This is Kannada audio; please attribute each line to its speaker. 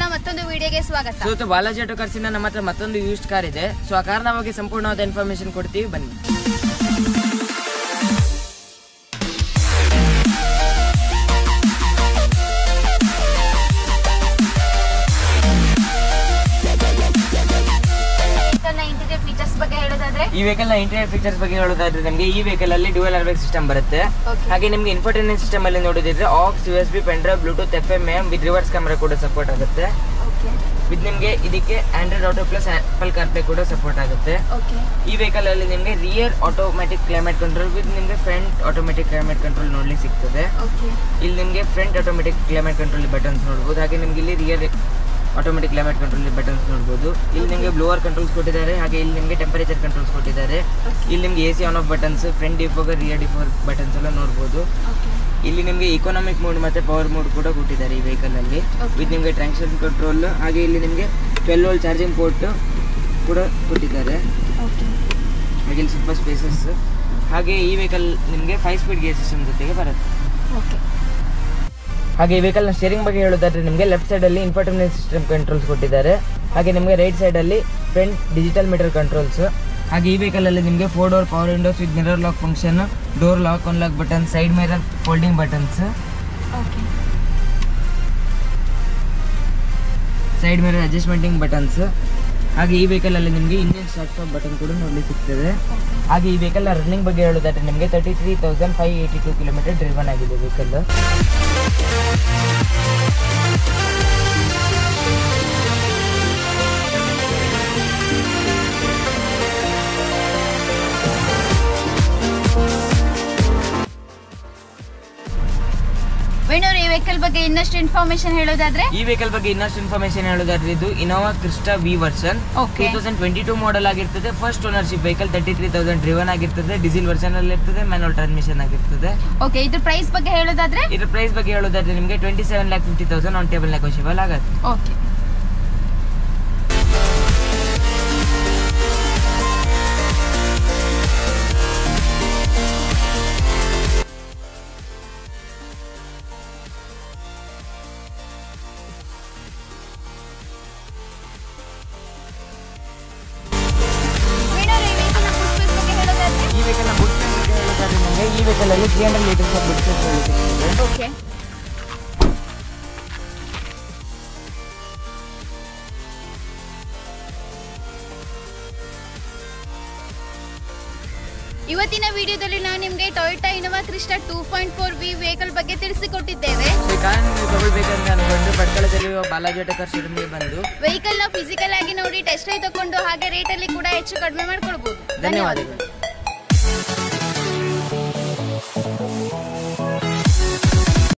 Speaker 1: ಚಾನೆಲ್ ನ ಮತ್ತೊಂದು ವಿಡಿಯೋಗೆ ಸ್ವಾಗತ.
Speaker 2: ಸೊ ಬಾಲಾಜಿ ಆಟೋ ಕಾರ್ಸ್ ನಮ್ಮ ಹತ್ರ ಮತ್ತೊಂದು ಯೂಸ್ಡ್ ಕಾರ್ ಇದೆ. ಸೊ ಆ ಕಾರ್ನ ಬಗ್ಗೆ ಸಂಪೂರ್ಣವಾದ ಇನ್ಫಾರ್ಮೇಶನ್ ಕೊಡ್ತೀವಿ, ಬನ್ನಿ. ಈ ವೆಹಿಕಲ್ ನ ಇಂಟೀರಿಯರ್ ಫೀಚರ್ಸ್ ಬಗ್ಗೆ ಹೇಳೋದಾದ್ರೆ ನಮಗೆ ಈ ವೆಹಿಕಲ್ ಅಲ್ಲಿ ಡ್ಯುಯಲ್ ಏರ್ಬ್ಯಾಗ್ ಸಿಸ್ಟಮ್ ಬರುತ್ತೆ. ಹಾಗೆ ನಿಮಗೆ ಇನ್ಫೋಟೈನ್ಮೆಂಟ್ ಸಿಸ್ಟಮ್ ಅಲ್ಲಿ ನೋಡಿದ್ರೆ aux, USB, pen drive, Bluetooth, FM, AM with reverse camera ಕೂಡ ಸಪೋರ್ಟ್ ಆಗುತ್ತೆ. ವಿತ್ ನಿಮಗೆ ಇದಕ್ಕೆ Android Auto plus Apple CarPlay ಕೂಡ ಸಪೋರ್ಟ್ ಆಗುತ್ತೆ. ಈ ವೆಹಿಕಲ್ ಅಲ್ಲಿ ನಿಮಗೆ rear automatic climate control with ನಿಮಗೆ ಫ್ರಂಟ್ ಆಟೋಮ್ಯಾಟಿಕ್ ಕ್ಲೈಮೇಟ್ ಕಂಟ್ರೋಲ್ ನೋಡ್ಲಿಕ್ಕೆ ಸಿಗ್ತದೆ. ಇಲ್ಲಿ ನಿಮಗೆ front automatic climate control buttons ನೋಡಬಹುದು. ಹಾಗೆ ನಿಮಗೆ ಇಲ್ಲಿ rear automatic climate control buttons ನೋಡಬಹುದು. ಇಲ್ಲಿ ನಿಮಗೆ ಬ್ಲೋವರ್ ಕಂಟ್ರೋಲ್ಸ್ ಕೊಟ್ಟಿದ್ದಾರೆ. ಹಾಗೆ ಇಲ್ಲಿ ನಿಮಗೆ ಟೆಂಪರೇಚರ್ ಕಂಟ್ರೋಲ್ಸ್ ಕೊಟ್ಟಿದ್ದಾರೆ. ಇಲ್ಲಿ ನಿಮಗೆ AC on off buttons, front defogger, rear defogger buttons ಎಲ್ಲ ನೋಡಬಹುದು. ಇಲ್ಲಿ ನಿಮಗೆ ಇಕೋನಾಮಿಕ್ ಮೋಡ್ ಮತ್ತೆ ಪವರ್ ಮೋಡ್ ಕೂಡ ಕೊಟ್ಟಿದ್ದಾರೆ ಈ ವೆಹಿಕಲ್ ಅಲ್ಲಿ. ವಿತ್ ನಿಮಗೆ ಟ್ರಾಕ್ಷನ್ ಕಂಟ್ರೋಲ್, ಹಾಗೆ ಇಲ್ಲಿ ನಿಮಗೆ 12 ವೋಲ್ಟ್ ಚಾರ್ಜಿಂಗ್ ಪೋರ್ಟ್ ಕೂಡ ಕೊಟ್ಟಿದ್ದಾರೆ. ಹಾಗೆ ಇಲ್ಲಿ ಸ್ವಲ್ಪ ಸ್ಪೇಸಸ್. ಹಾಗೆ ಈ ವೆಹಿಕಲ್ ನಿಮಗೆ 5 ಸ್ಪೀಡ್ ಗೇರ್ ಸಿಸ್ಟಮ್ ಜೊತೆಗೆ ಬರುತ್ತೆ. ಹಾಗೆ ಈ ವೆಹಿಕಲ್ ನ ಸ್ಟೇರಿಂಗ್ ಬಗ್ಗೆ ಹೇಳೋದಾದ್ರೆ ನಿಮಗೆ ಲೆಫ್ಟ್ ಸೈಡ್ ಅಲ್ಲಿ ಇನ್ಫೋಟೈನ್ಮೆಂಟ್ ಸಿಸ್ಟಮ್ ಕಂಟ್ರೋಲ್ಸ್ ಕೊಟ್ಟಿದ್ದಾರೆ. ಹಾಗೆ ನಿಮಗೆ ರೈಟ್ ಸೈಡ್ ಅಲ್ಲಿ ಫ್ರಂಟ್ ಡಿಜಿಟಲ್ ಮೀಟರ್ ಕಂಟ್ರೋಲ್ಸ್. ಹಾಗೆ ಈ ವೆಹಿಕಲ್ ಅಲ್ಲಿ ನಿಮಗೆ 4 door power windows with mirror lock function, door lock unlock button, side mirror folding buttons, side mirror adjustmenting buttons. ಹಾಗೆ ಈ ವೆಹಿಕಲ್ ಅಲ್ಲಿ ನಿಮಗೆ ಇಂಜಿನ್ ಸ್ಟಾರ್ಟ್ ಸ್ಟಾಪ್ ಬಟನ್ ಕೂಡ ನೋಡಲಿಕ್ಕೆ ಸಿಗ್ತದೆ. ಹಾಗೆ ಈ ವೆಹಿಕಲ್ ನ ರನ್ನಿಂಗ್ ಬಗ್ಗೆ ಹೇಳೋದಾದ್ರೆ ನಿಮಗೆ 33,582 ಕಿಲೋಮೀಟರ್ ಡ್ರಿವನ್ ಆಗಿದೆ ವೆಹಿಕಲ್.
Speaker 1: ಈ ವೆಹಿಕಲ್ ಬಗ್ಗೆ ಇನ್ನಷ್ಟು ಇನ್ಫಾರ್ಮೇಶನ್ ಹೇಳೋದಾದ್ರೆ
Speaker 2: ಇದು Innova Crysta V version 2022 model ಆಗಿರ್ತದೆ. ಫಸ್ಟ್ ಓನರ್ಶಿಪ್ ವೆಹಿಕಲ್, 33,000 ಡ್ರಿವನ್ ಆಗಿರ್ತದೆ. ಡೀಸೆಲ್ ವರ್ಷನ್ ಅಲ್ಲಿ ಇರ್ತದೆ, ಮ್ಯಾನುವಲ್ ಟ್ರಾನ್ಸ್ಮಿಷನ್ ಆಗಿರ್ತದೆ.
Speaker 1: ಇದ್ರ ಪ್ರೈಸ್ ಬಗ್ಗೆ ಹೇಳೋದಾದ್ರೆ
Speaker 2: ನಿಮಗೆ 27,50,000 ಆನ್ ಟೇಬಲ್ ನೆಗೋಷಿಯಬಲ್ ಆಗುತ್ತೆ. ಈ ವೆಹಿಕಲ್ ಅಲ್ಲಿ 300 ಲೀಟರ್ಸ್ ಆಫ್ ಬುಟ್ ಸ್ಪೇಸ್ ಸಿಗ್ತದೆ.
Speaker 1: ಇವತ್ತಿನ ವಿಡಿಯೋದಲ್ಲಿ ನಾವು ನಿಮಗೆ Toyota Innova Crysta 2.4V vehicle ಬಗ್ಗೆ ತಿಳಿಸಿಕೊಟ್ಟಿದ್ದೇವೆ.
Speaker 2: ಈ ಕಾರ್ ನೀವು ತಗೊಳ್ಬೇಕಂತ ಅನ್ಕೊಂಡು ಭಟ್ಕಳದಲ್ಲಿ ಬಾಲಾಜಿ ಆಟೋ ಕಾರ್ಸ್ ಶೋರೂಮ್ಗೆ ಬಂದು
Speaker 1: ವೆಹಿಕಲ್ ನ ಫಿಸಿಕಲ್ ಆಗಿ ನೋಡಿ ಟೆಸ್ಟ್ ಡ್ರೈವ್ ತಗೊಂಡು ಹಾಗೆ ರೇಟ್ ಅಲ್ಲಿ ಕೂಡ ಹೆಚ್ಚು ಕಡಿಮೆ ಮಾಡ್ಕೊಳ್ಬಹುದು.
Speaker 2: ಧನ್ಯವಾದಗಳು.